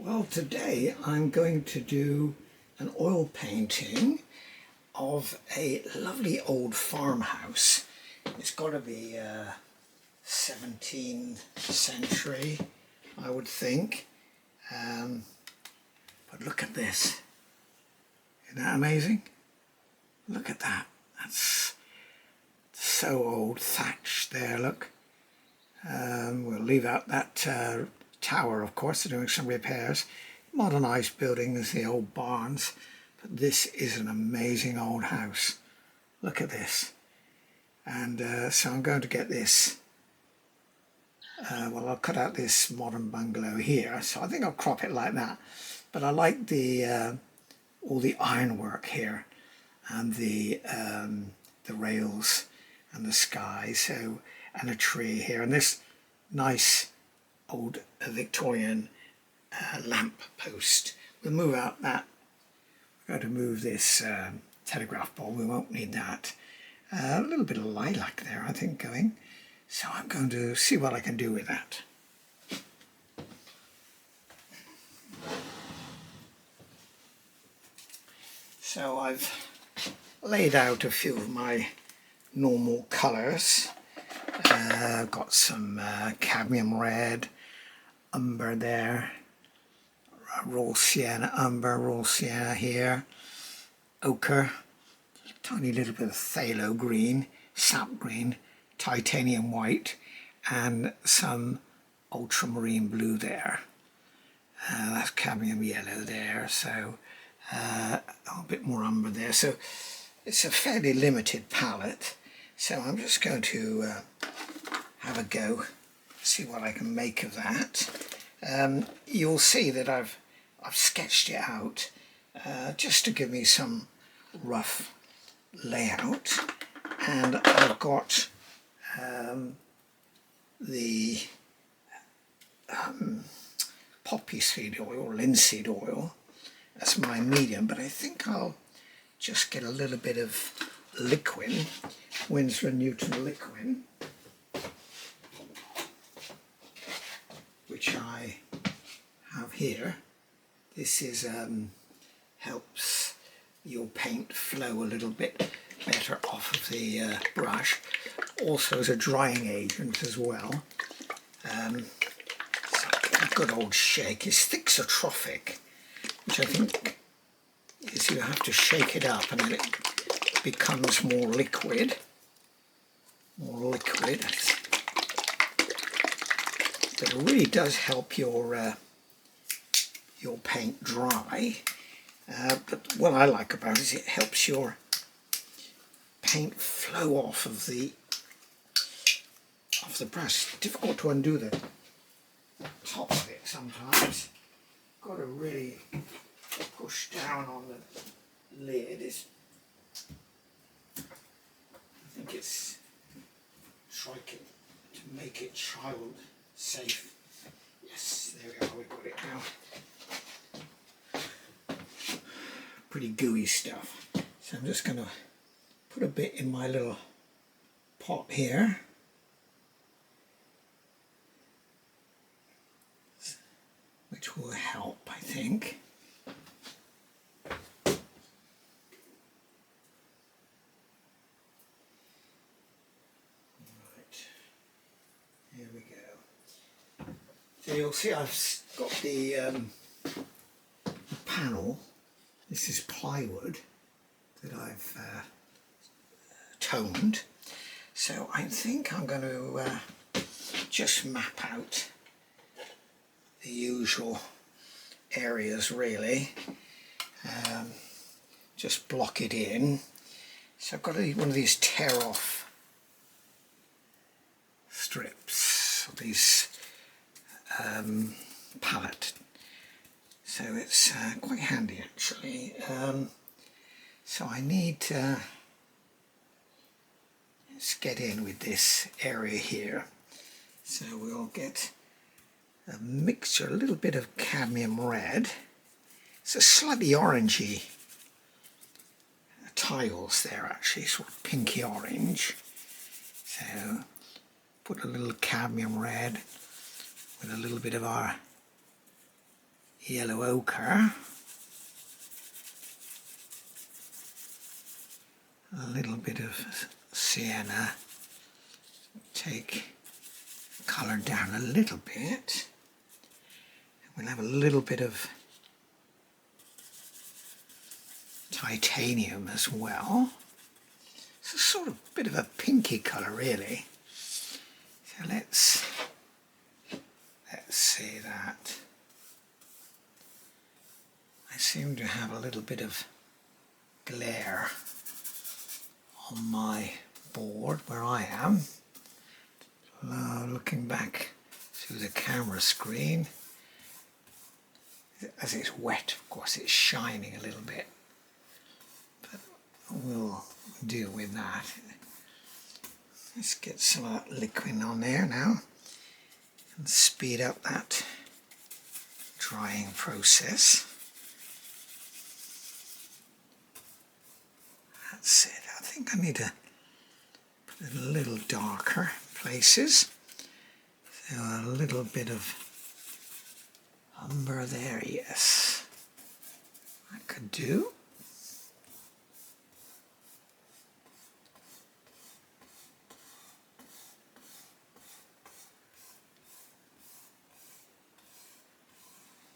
Well, today I'm going to do an oil painting of a lovely old farmhouse. It's got to be 17th century, I would think. But look at this. Isn't that amazing? Look at that. That's so old, thatched there, look. We'll leave out that tower, of course. They're doing some repairs. Modernised buildings, the old barns. But this is an amazing old house. Look at this. And so I'm going to get this. Well, I'll cut out this modern bungalow here. So I think I'll crop it like that. But I like the all the ironwork here and the rails and the sky. So and a tree here and this nice old Victorian lamp post. We'll move out that. We're going to move this telegraph pole. We won't need that. A little bit of lilac there, I think, going. So I'm going to see what I can do with that. So I've laid out a few of my normal colours. Got some cadmium red, umber there, raw sienna, umber, raw sienna here, ochre, tiny little bit of phthalo green, sap green, titanium white, and some ultramarine blue there. That's cadmium yellow there, so a bit more umber there. So it's a fairly limited palette. So I'm just going to have a go, see what I can make of that. You'll see that I've sketched it out just to give me some rough layout, and I've got the poppy seed oil, linseed oil. That's my medium, but I think I'll just get a little bit of liquid, Winslow Newton liquid, which I have here. This is helps your paint flow a little bit better off of the brush. Also as a drying agent as well. So a good old shake. It's thixotrophic, which I think is you have to shake it up and then it becomes more liquid. But it really does help your paint dry. But what I like about it is it helps your paint flow off of the brush. It's difficult to undo the top of it sometimes. Got to really push down on the lid. I think it's trying to make it child safe. Yes, there we are, we've got it now. Pretty gooey stuff. So I'm just going to put a bit in my little pot here. Which will help, I think. Here we go. So you'll see I've got the panel. This is plywood that I've toned. So I think I'm going to just map out the usual areas really. Just block it in. So I've got one of these tear off strips, these palette, so it's quite handy actually. So I need to let's get in with this area here. So we'll get a mixture, a little bit of cadmium red. It's a slightly orangey tiles there actually, sort of pinky orange. So put a little cadmium red with a little bit of our yellow ochre, a little bit of sienna, take colour down a little bit. We'll have a little bit of titanium as well. It's a sort of bit of a pinky colour really. So let's see that. I seem to have a little bit of glare on my board where I am. Looking back through the camera screen, as it's wet, of course it's shining a little bit, but we'll deal with that. Let's get some of that liquid on there now and speed up that drying process. That's it. I think I need to put it a little darker places. So a little bit of umber there, yes. That could do.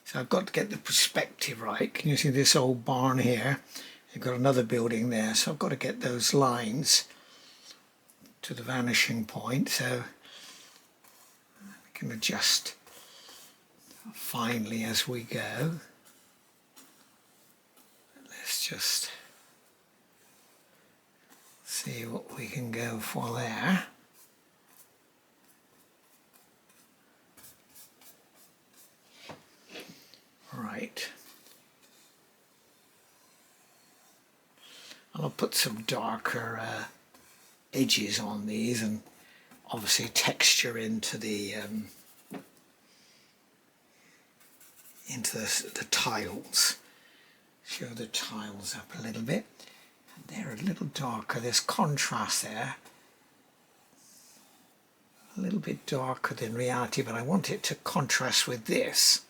So I've got to get the perspective right. Can you see this old barn here? You've got another building there, so I've got to get those lines to the vanishing point, so we can adjust finely as we go. Let's just see what we can go for there. Right. I'll put some darker edges on these and obviously texture into the tiles. Show the tiles up a little bit. And they're a little darker. There's contrast there. A little bit darker than reality, but I want it to contrast with this.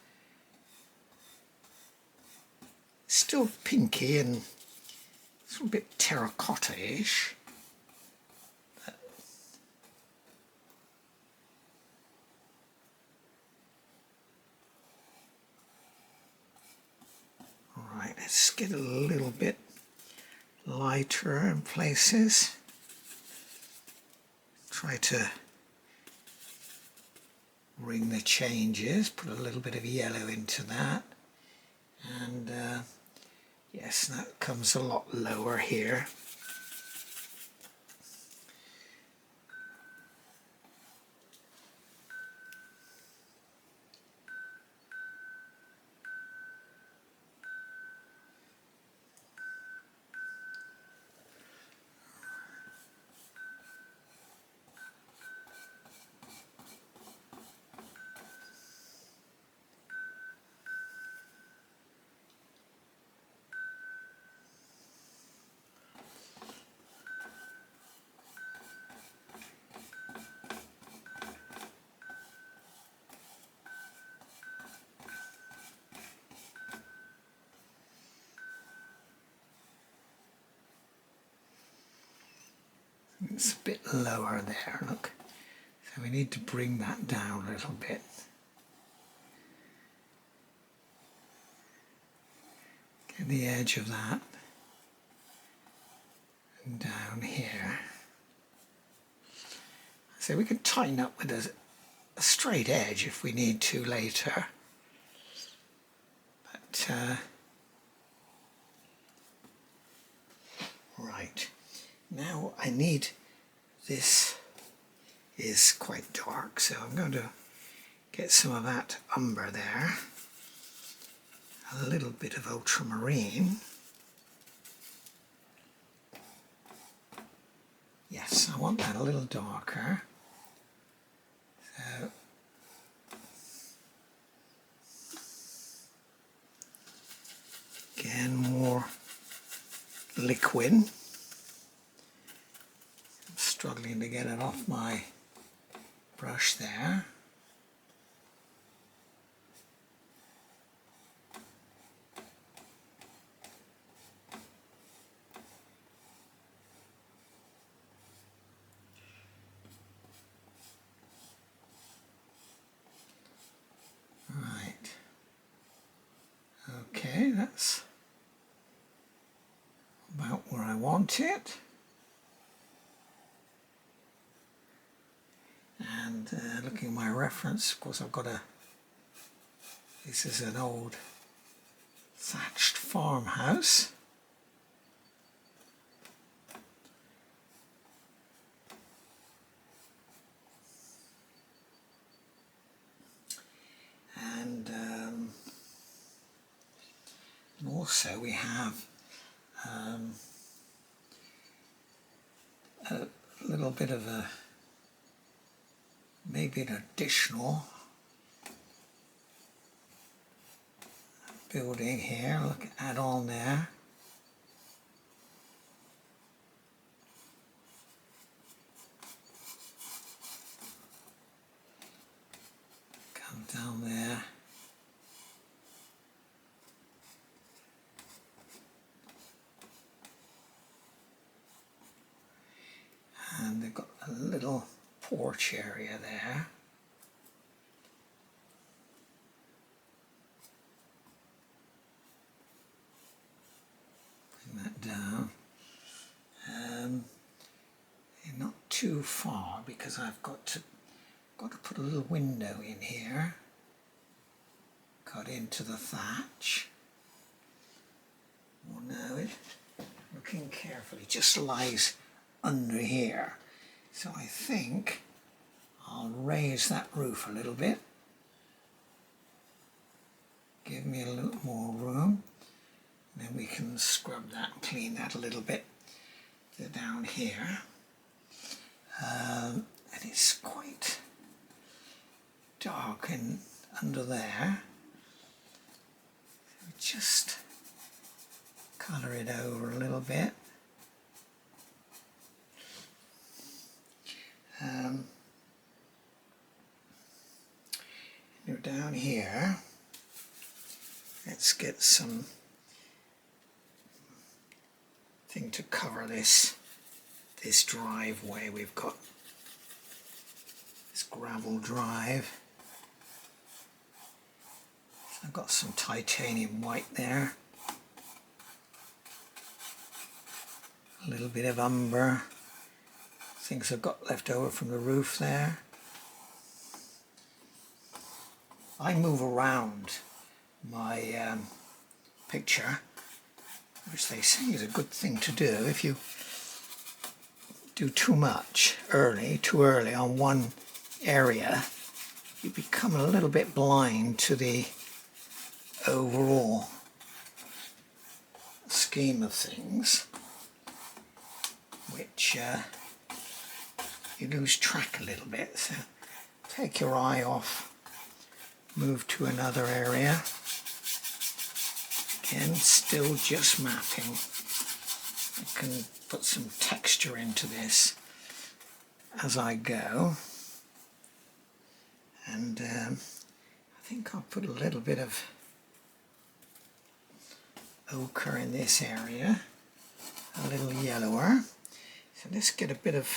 Still pinky and it's a bit terracotta-ish. Alright, let's get a little bit lighter in places. Try to ring the changes, put a little bit of yellow into that. And yes, that comes a lot lower here. It's a bit lower there, look. So we need to bring that down a little bit. Get the edge of that and down here. So we can tighten up with a straight edge if we need to later. But right, now I need, this is quite dark, so I'm going to get some of that umber there, a little bit of ultramarine. Yes, I want that a little darker. So again, more liquid. I'm struggling to get it off my brush there. Okay, that's about where I want it. And looking at my reference, of course I've got this is an old thatched farmhouse. And also we have a little bit of maybe an additional building here. Look, add on there. Come down there. And they've got a little porch area there. Bring that down. Not too far, because I've got to put a little window in here. Cut into the thatch. Oh no, looking carefully, just lies under here. So I think I'll raise that roof a little bit. Give me a little more room. And then we can scrub that and clean that a little bit down here. And it's quite dark and under there. So just colour it over a little bit. Now down here, let's get some thing to cover this driveway. We've got this gravel drive. I've got some titanium white there. A little bit of umber. Things I've got left over from the roof there. I move around my picture, which they say is a good thing to do. If you do too early on one area, you become a little bit blind to the overall scheme of things, which you lose track a little bit. So take your eye off, move to another area. Again, still just mapping. I can put some texture into this as I go. And I think I'll put a little bit of ochre in this area, a little yellower. So let's get a bit of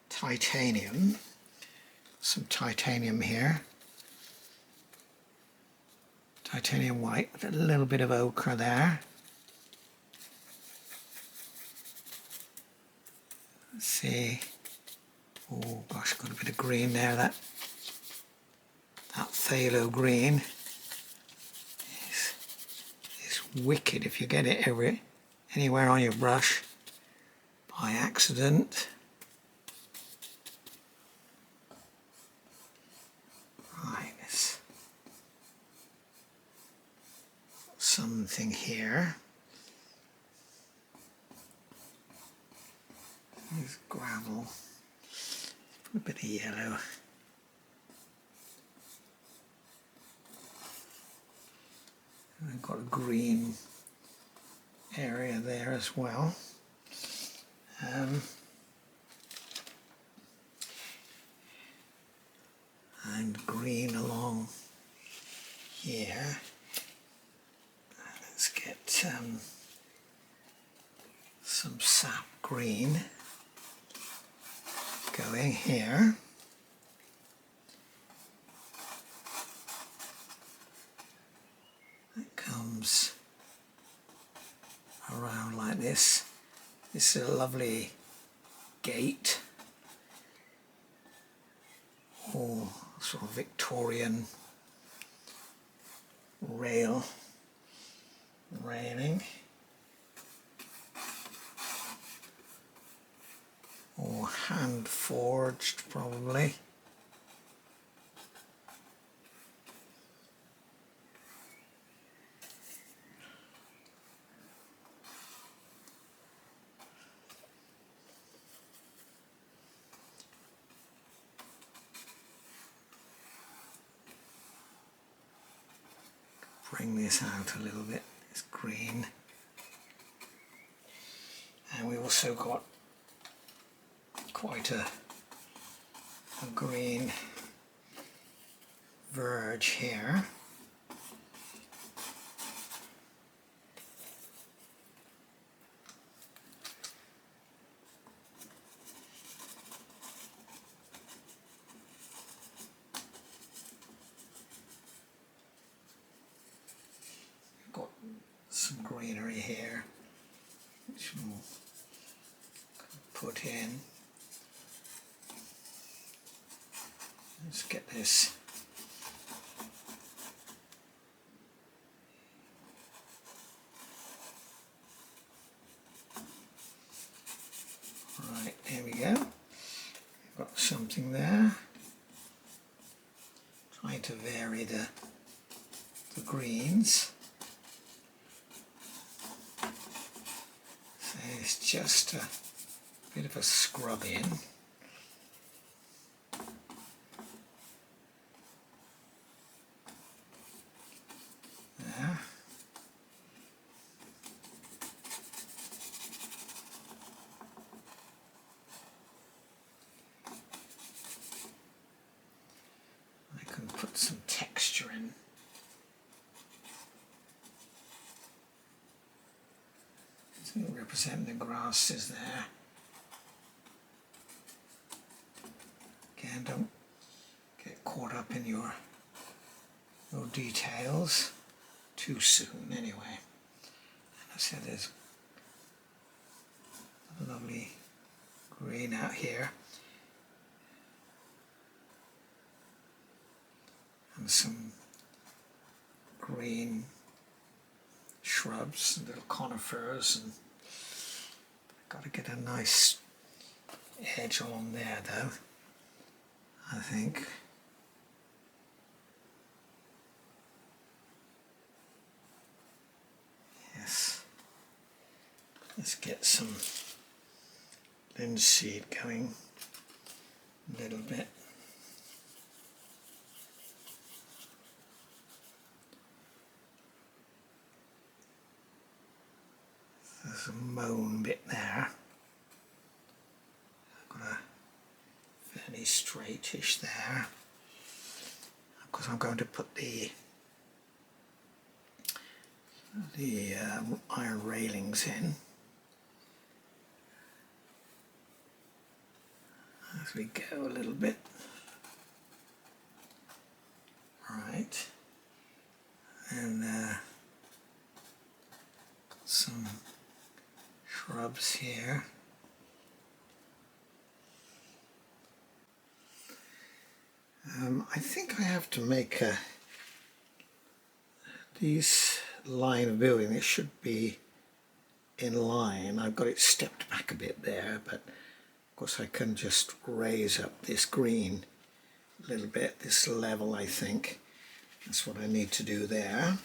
titanium, some titanium here, titanium white with a little bit of ochre there. Let's see, oh gosh, got a bit of green there, that phthalo green is wicked if you get it anywhere on your brush by accident. Right, there's something here. There's gravel. Put a bit of yellow. And I've got a green area there as well. And green along here. Let's get some sap green going here. That comes comes around like this. This is a lovely gate, or sort of Victorian railing, or hand forged probably. Bring this out a little bit, it's green. And we also got quite a green verge here. Got some greenery here, which we'll put in. Let's get this right, there we go. We've got something there. Trying to vary the greens. So it's just a bit of a scrub in. There. I can put some texture in. So represent the grasses there. Again, don't get caught up in your details too soon anyway. And I said there's a lovely green out here. And some green shrubs, little conifers, and got to get a nice edge along there though, I think. Yes. Let's get some linseed going a little bit. There's a mown bit there. I've got a fairly straightish there. Because I'm going to put the iron railings in. As we go a little bit. Right. And some shrubs here. I think I have to make these line of building, it should be in line. I've got it stepped back a bit there, but of course I can just raise up this green a little bit, this level. I think that's what I need to do there.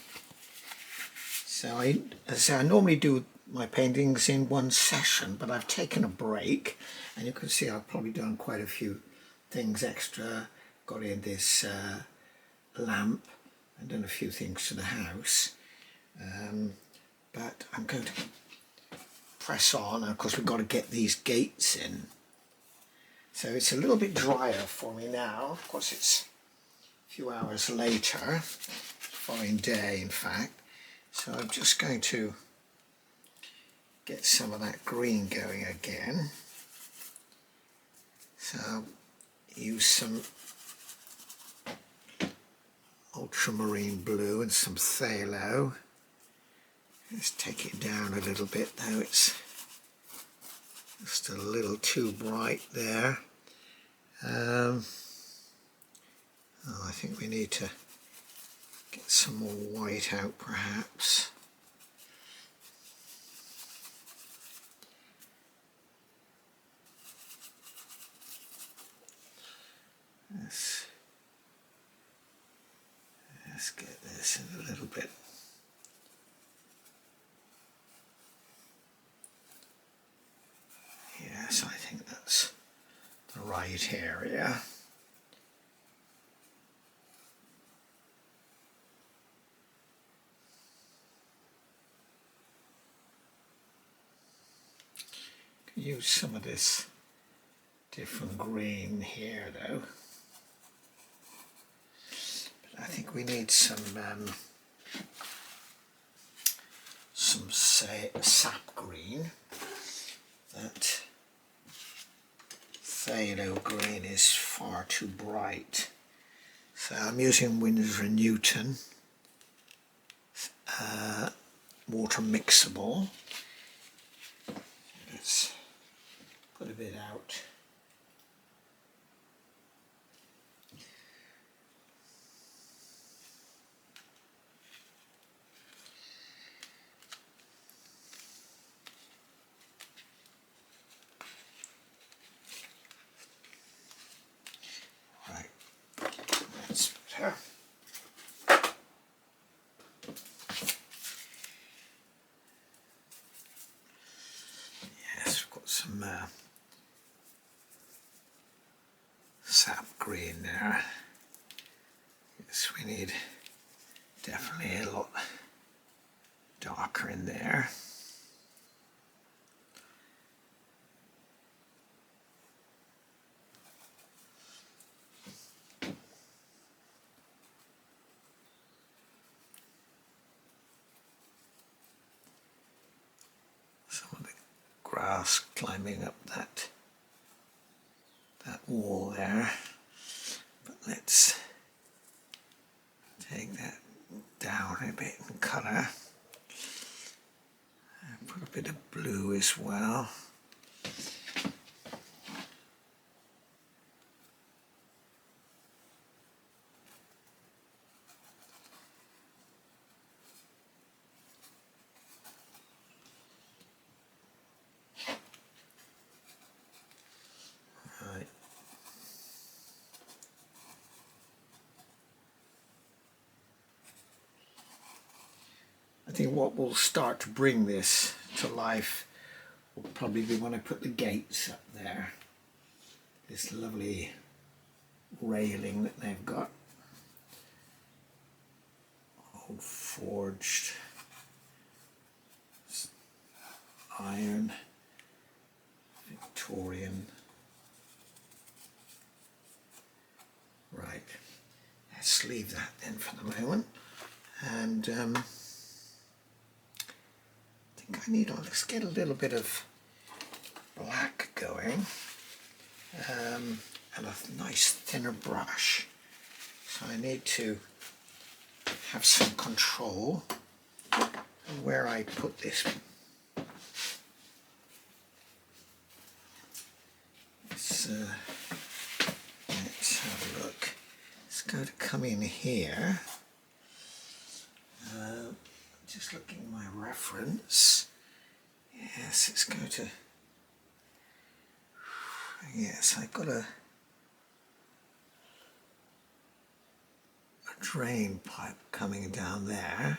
So I normally do my paintings in one session, but I've taken a break, and you can see I've probably done quite a few things extra. Got in this lamp and done a few things to the house, but I'm going to press on, and of course we've got to get these gates in. So it's a little bit drier for me now. Of course it's a few hours later, following day in fact, so I'm just going to get some of that green going again. So use some ultramarine blue and some phthalo. Let's take it down a little bit though, it's just a little too bright there. Oh, I think we need to get some more white out perhaps. Let's get this in a little bit. Yes, I think that's the right area. Can use some of this different green here though. But I think we need some sap green. That phthalo green is far too bright. So I'm using Winsor & Newton water mixable. Let's put a bit out. Right, that's better. Yes, we've got some sap green there. Yes, we need definitely a lot darker in there. Some of the grass climbing up that wall there. But let's take that down a bit in colour. And put a bit of blue as well. Right. I think what will start to bring this to life will probably be when I put the gates up there. This lovely railing that they've got. Old forged iron, Victorian. Right, let's leave that then for the moment. And I think I need, let's get a little bit of black going, and a nice thinner brush. So I need to have some control of where I put this. Let's have a look. It's going to come in here. Just looking at my reference. Yes, it's going to. Yes, I've got a drain pipe coming down there.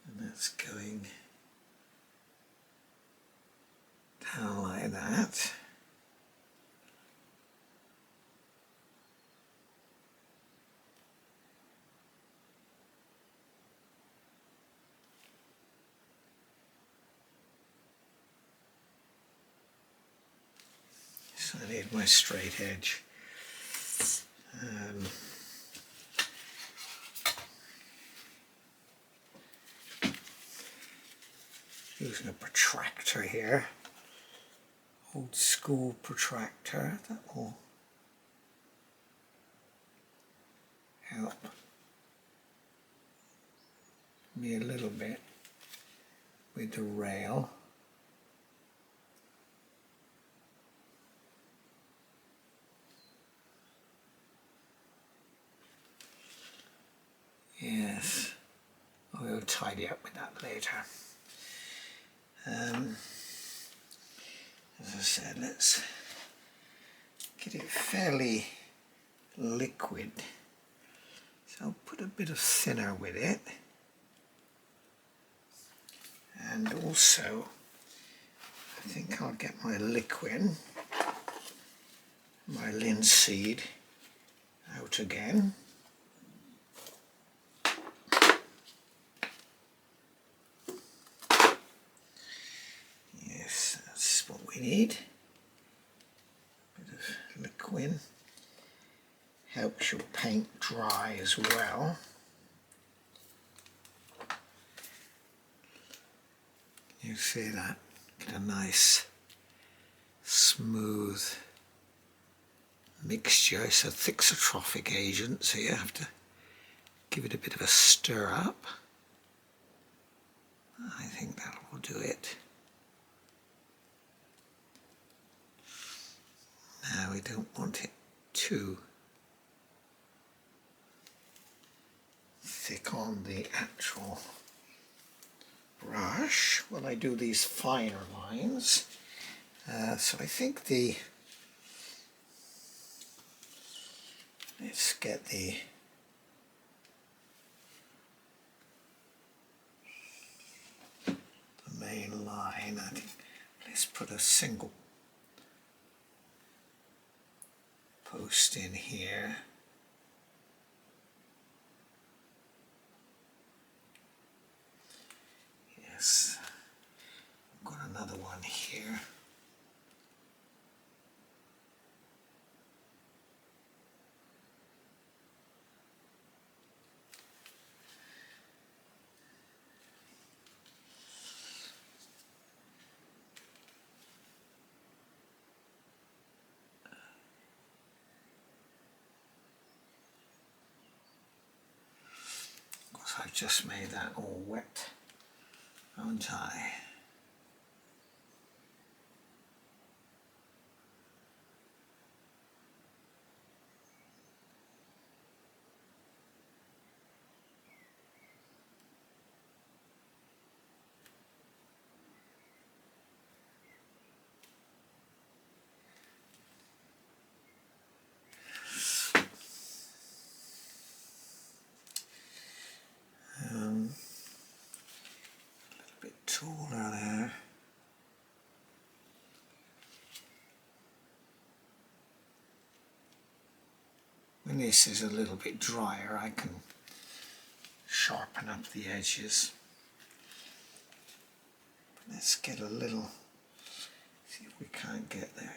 And that's going down like that. So I need my straight edge. Using a protractor here, old school protractor, that will inside the rail. Yes, we'll tidy up with that later. As I said, let's get it fairly liquid. So I'll put a bit of thinner with it. And also, I think I'll get my liquid, my linseed, out again. Yes, that's what we need. A bit of liquid. Helps your paint dry as well. You see that? Get a nice smooth mixture. It's a thixotrophic agent, so you have to give it a bit of a stir up. I think that will do it. Now we don't want it too thick on the actual brush when I do these finer lines. So I think let's get the main line. I think let's put a single post in here. Yes, I've got another one here. Of course, I've just made that all wet, haven't I? A bit taller there. When this is a little bit drier, I can sharpen up the edges. But let's get a little, see if we can't get there.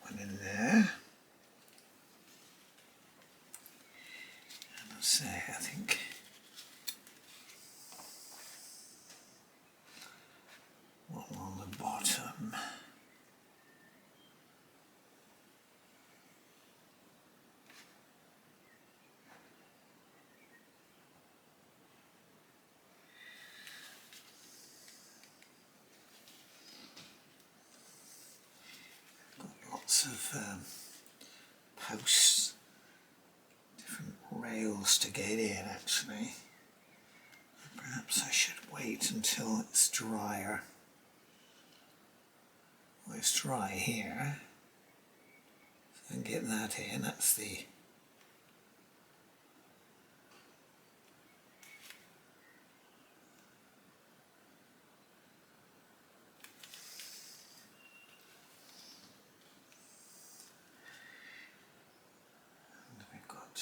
One in there. And I'll say, I think one on the bottom. Got lots of posts, different rails to get in actually. Perhaps I should wait until it's drier. Well, it's dry here, so I can get that in. That's the we've got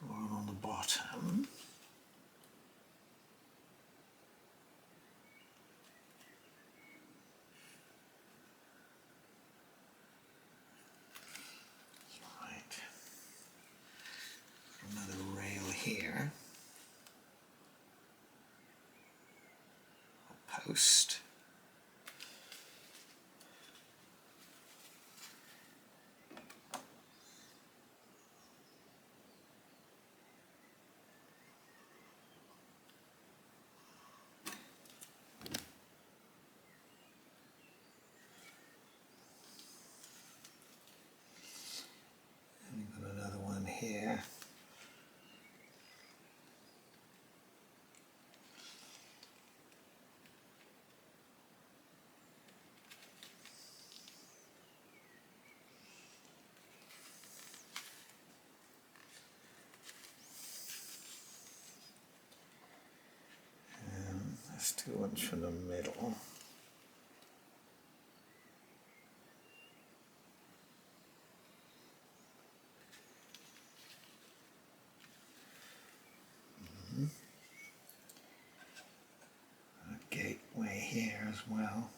one on the bottom. Right. Another rail here. A post. Let's do one from the middle. A gateway here as well.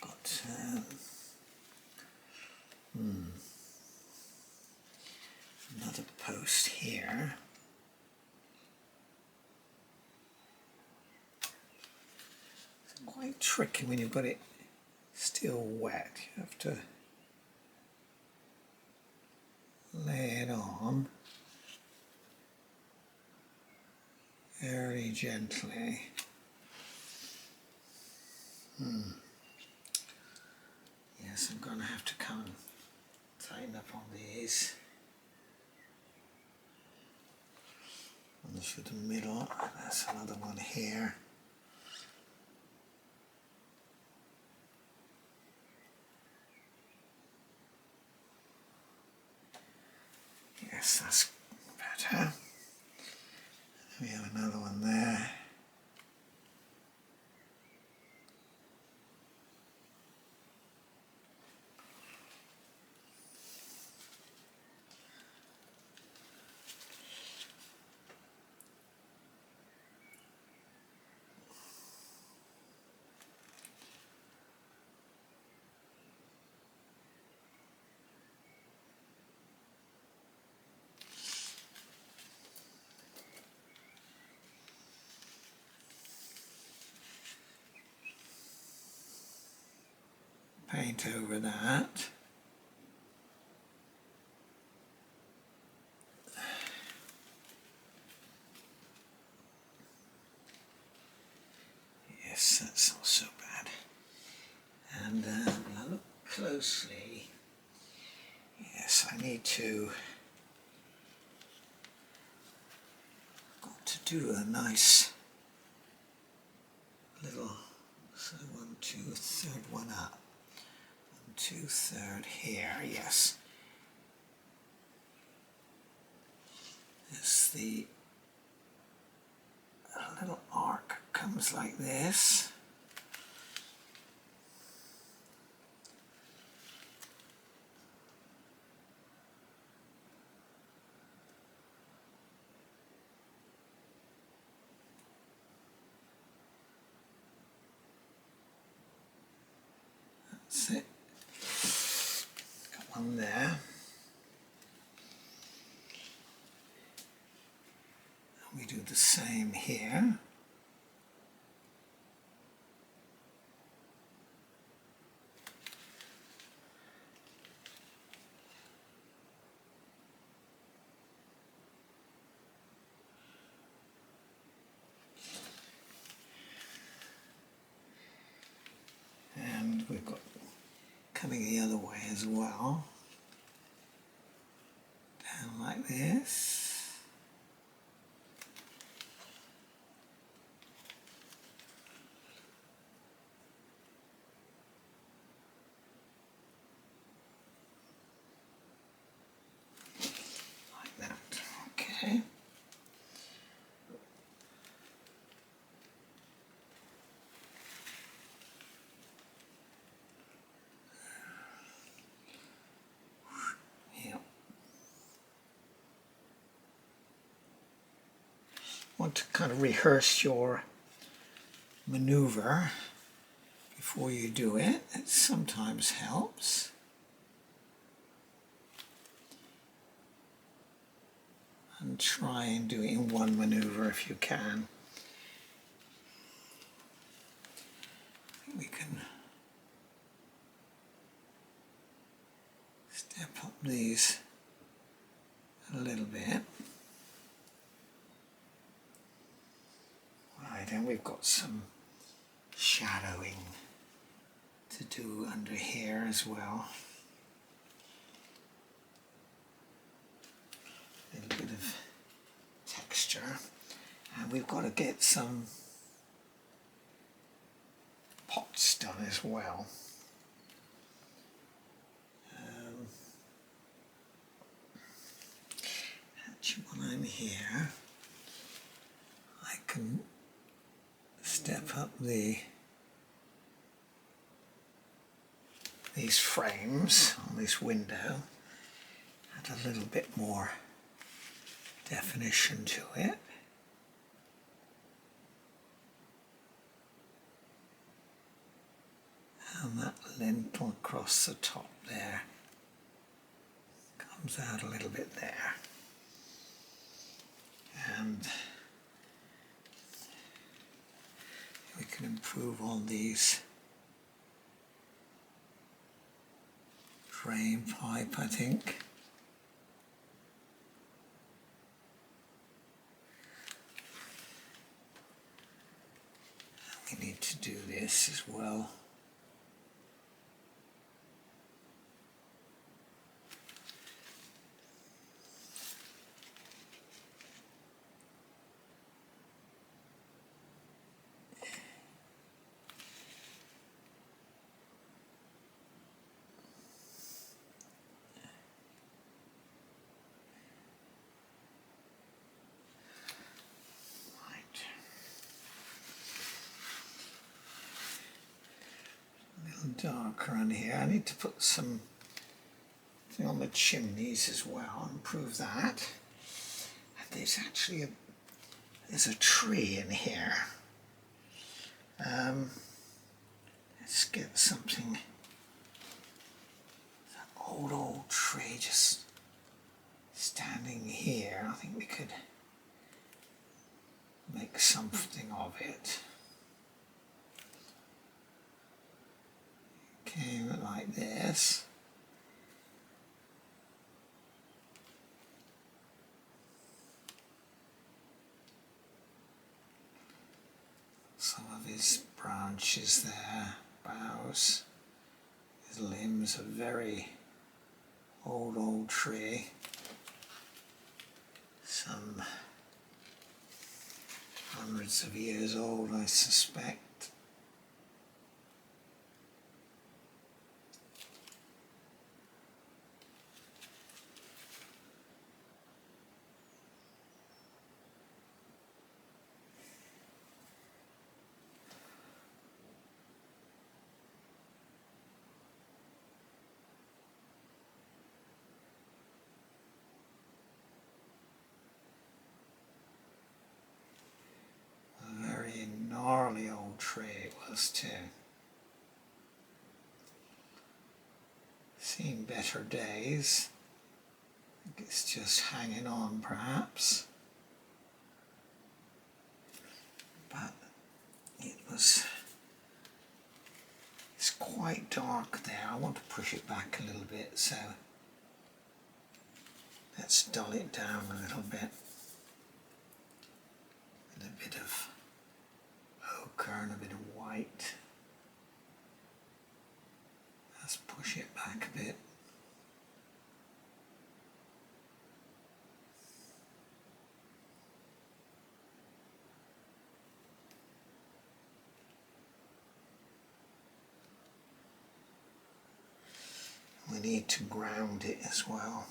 Got another post here. It's quite tricky when you've got it still wet. You have to lay it on very gently. Yes, I'm going to have to come and tighten up on these. On the middle, that's another one here. Yes, that's better. We have another one there. Paint over that. Yes, that's not so bad. And when I look closely, yes, I need to do a nice little, so 1, 2, third one up. 1, 2, third here, yes. It's the little arc comes like this. That's it. Got one there. And we do the same here. And we've got coming the other way as well. Down like this. Like that. Okay. Want to kind of rehearse your maneuver before you do it. It sometimes helps. And try and do it in one maneuver if you can. I think we can step up these a little bit. Right, and we've got some shadowing to do under here as well. A little bit of texture. And we've got to get some that's done as well. Actually, when I'm here, I can step up these frames on this window, add a little bit more definition to it. And that lintel across the top there comes out a little bit there. And we can improve on these drain pipe, I think. We need to do this as well. Darker on here. I need to put some thing on the chimneys as well, improve that. And there's actually there's a tree in here. Let's get something, that old tree just standing here. I think we could make something of it. Came like this. Some of his branches there, boughs, his limbs, a very old tree. Some hundreds of years old, I suspect. Gnarly old tree it was too. Seen better days. I think it's just hanging on perhaps. But it's quite dark there. I want to push it back a little bit, so let's dull it down a little bit. With a bit of ochre and a bit of white. Let's push it back a bit. We need to ground it as well.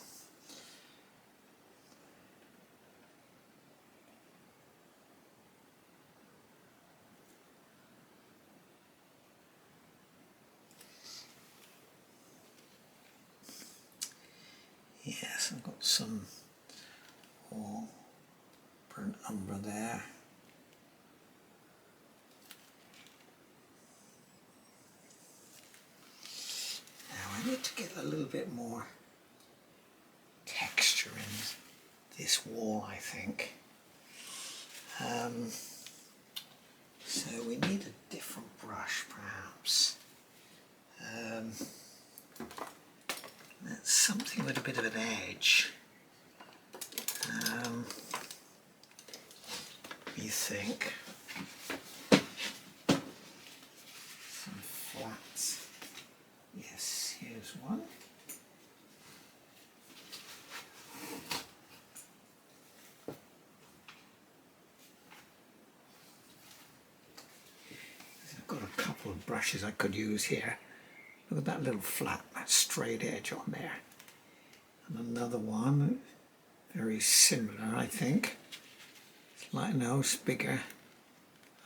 Yes, I've got some burnt umber there. Now I need to get a little bit more texture in this wall, I think. So we need a different brush perhaps. That's something with a bit of an edge. You think some flats. Yes, here's one. I've got a couple couple of brushes I could use here. Look at that little flat, that straight edge on there. And another one, very similar, I think. Like no, it's bigger.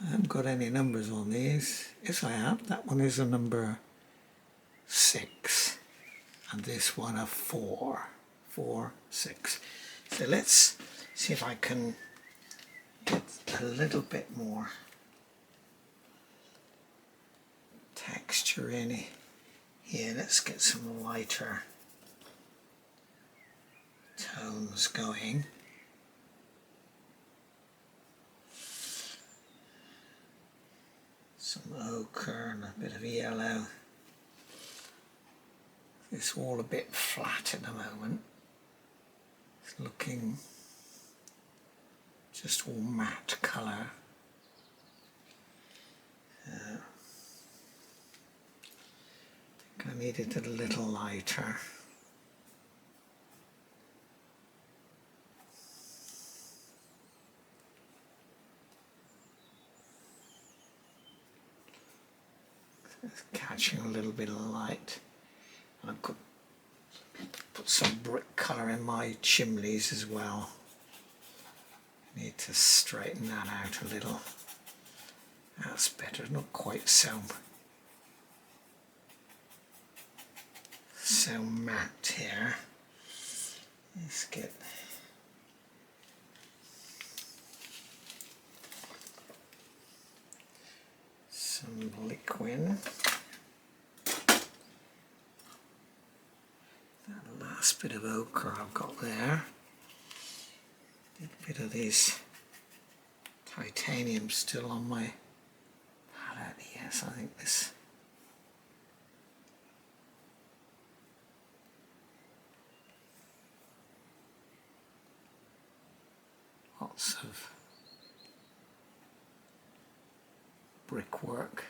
I haven't got any numbers on these. Yes, I have. That one is a number 6, and this one a 4. 4, 6. So let's see if I can get a little bit more texture in here. Let's get some lighter tones going. Some ochre and a bit of yellow. It's all a bit flat at the moment. It's looking just all matte colour. I think I need it a little lighter. It's catching a little bit of light. I could put some brick colour in my chimneys as well. Need to straighten that out a little. That's better, not quite so matte here. Let's get some liquid. That last bit of ochre I've got there. A bit of these titanium still on my palette. Yes, I think this. Lots of brickwork,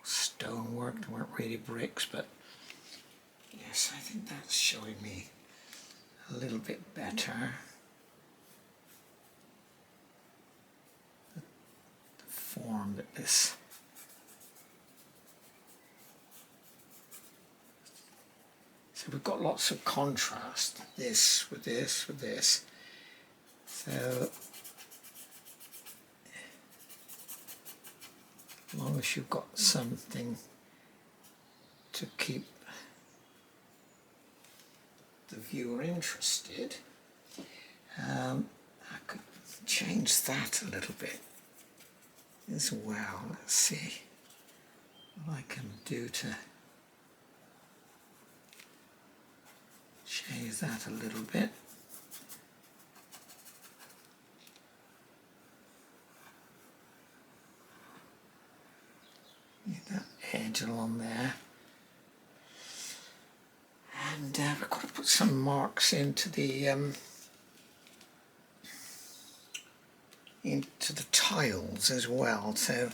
stonework. They weren't really bricks, but yes, I think that's showing me a little bit better. The form that this so we've got lots of contrast, this with this with this. So as long as you've got something to keep the viewer interested, I could change that a little bit as well. Let's see what I can do to change that a little bit. Get that edge along there. And we've got to put some marks into the tiles as well. So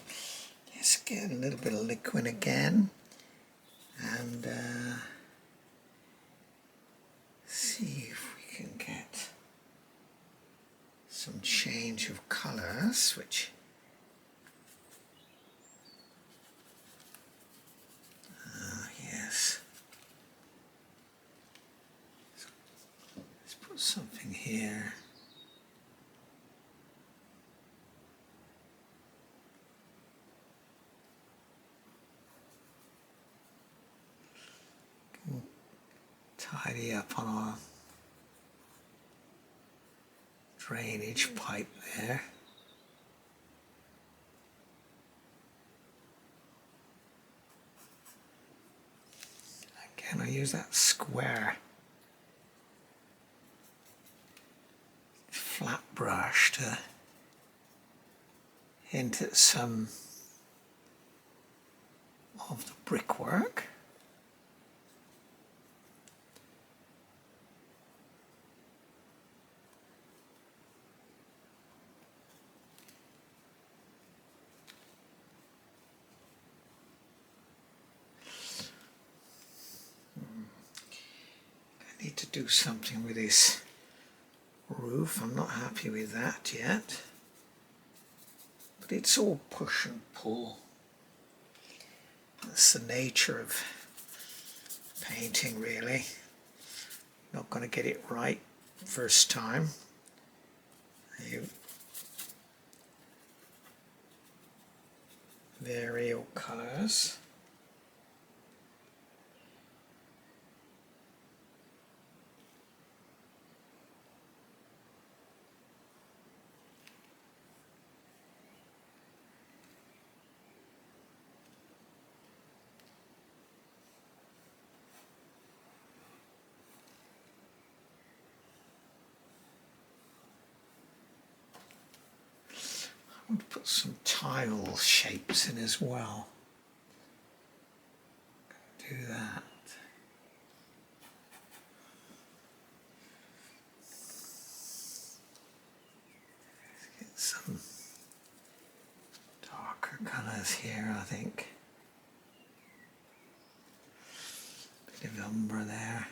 let's get a little bit of liquid again and see if we can get some change of colours, which yes. Let's put something here. Tidy up on our drainage pipe there. Again, I use that square flat brush to hint at some of the brickwork. Need to do something with this roof. I'm not happy with that yet, but it's all push and pull. That's the nature of painting, really. Not going to get it right first time. You vary your colours. I want to put some tile shapes in as well. Do that. Let's get some darker colours here, I think. Bit of umber there.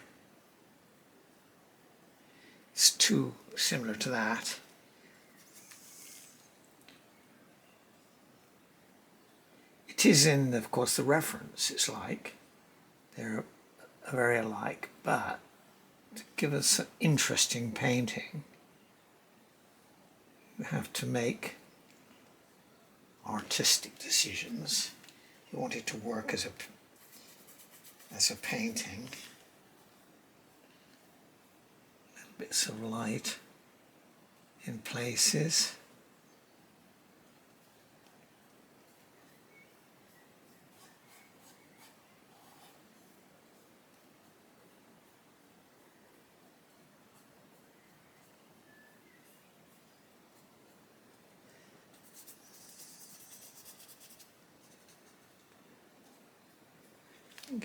It's too similar to that. It is in, of course, the reference. It's like they're very alike, but to give us an interesting painting, you have to make artistic decisions. You want it to work as a painting. Little bits of light in places.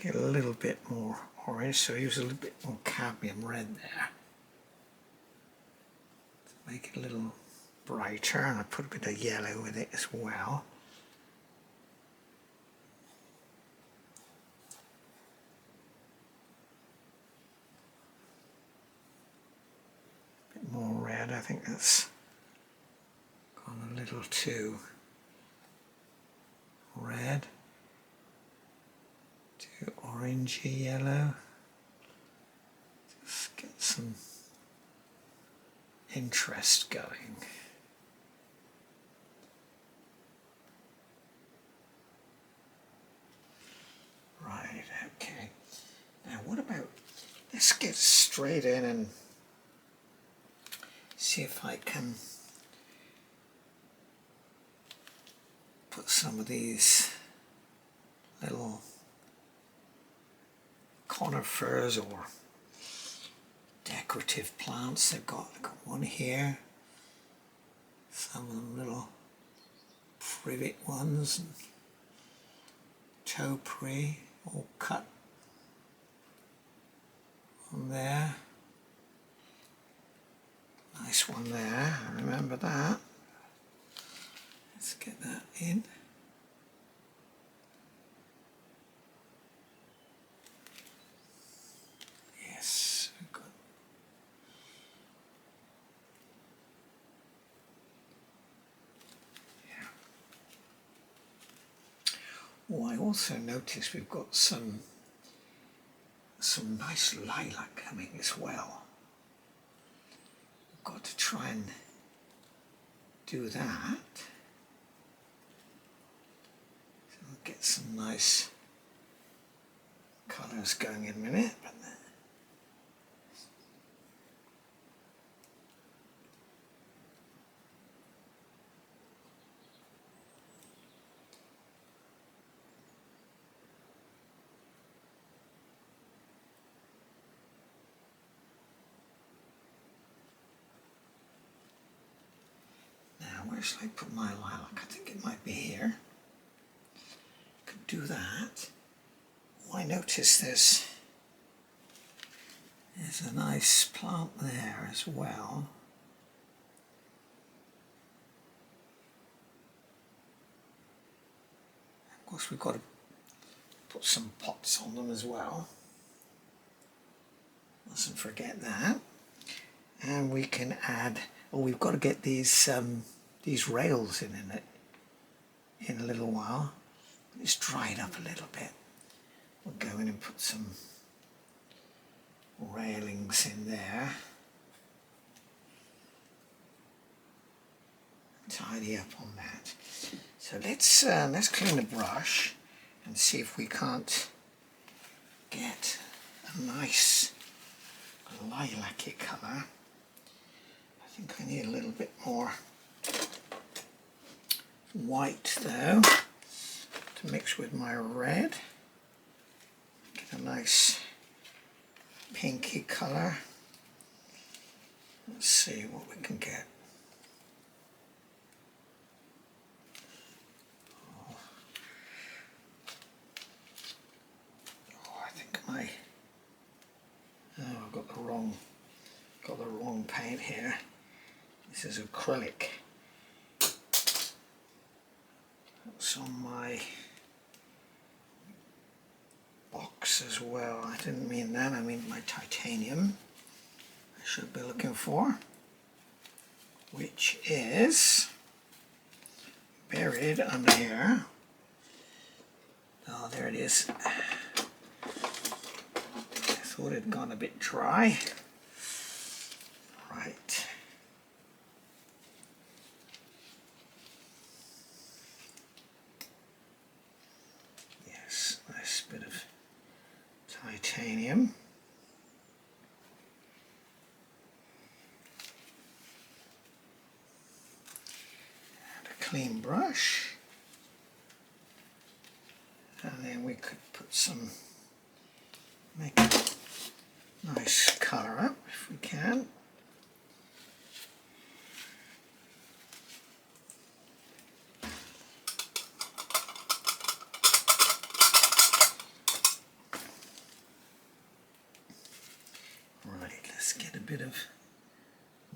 Get a little bit more orange, so use a little bit more cadmium red there to make it a little brighter, and I put a bit of yellow with it as well. A bit more red, I think that's gone a little too red. Too orangey yellow. Just get some interest going. Right, okay. Now what about, let's get straight in and see if I can put some of these little conifers or decorative plants. I've got one here, some of them little privet ones, and topiary all cut on there. Nice one there, I remember that. Let's get that in. Yes, good. Yeah. Oh, I also noticed we've got some nice lilac coming as well. We've got to try and do that. So we'll get some nice colours going in a minute. But where should I put my lilac? I think it might be here. Could do that. Oh, I noticed there's a nice plant there as well. Of course, we've got to put some pots on them as well. Mustn't forget that. And we can add, oh, we've got to get these rails in it in a little while. It's dried up a little bit. We'll go in and put some railings in there. Tidy up on that. So let's clean the brush and see if we can't get a nice lilac-y colour. I think I need a little bit more white though to mix with my red. Get a nice pinky colour. Let's see what we can get. I've got the wrong paint here. This is acrylic. That's on my box as well. I didn't mean that, I mean my titanium. I should be looking for, which is buried under here. Oh, there it is. Thought it had gone a bit dry. Right. Yes, nice bit of titanium. And a clean brush. And then we could put some, make it nice colour up if we can. Right, let's get a bit of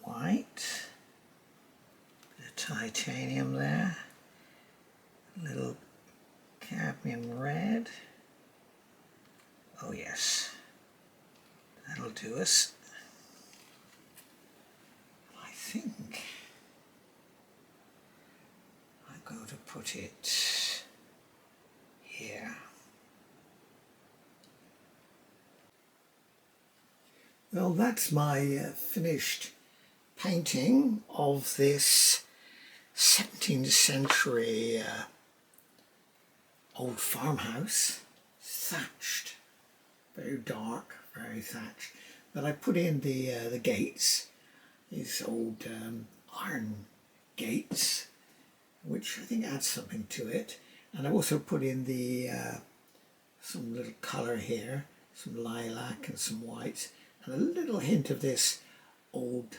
white, bit of titanium there, a little cadmium red. Oh yes. That'll do us. I think I'm going to put it here. Well, that's my finished painting of this 17th century old farmhouse, thatched. Very dark, very thatched. But I put in the gates, these old iron gates, which I think adds something to it. And I also put in the some little colour here, some lilac and some white, and a little hint of this old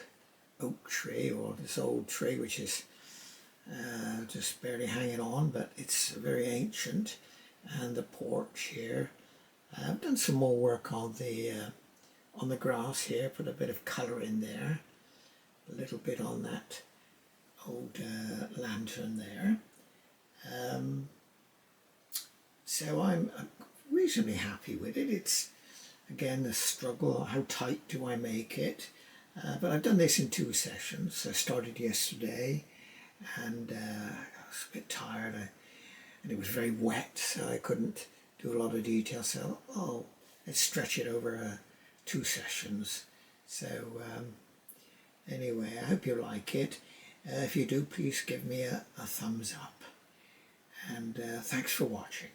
oak tree, or this old tree which is just barely hanging on, but it's very ancient. And the porch here. I've done some more work on the grass here, put a bit of colour in there, a little bit on that old lantern there. So I'm reasonably happy with it. It's again a struggle, how tight do I make it? But I've done this in 2 sessions. I started yesterday and I was a bit tired and it was very wet, so I couldn't do a lot of detail, so let's stretch it over 2 sessions. So anyway, I hope you like it. If you do, please give me a thumbs up, and thanks for watching.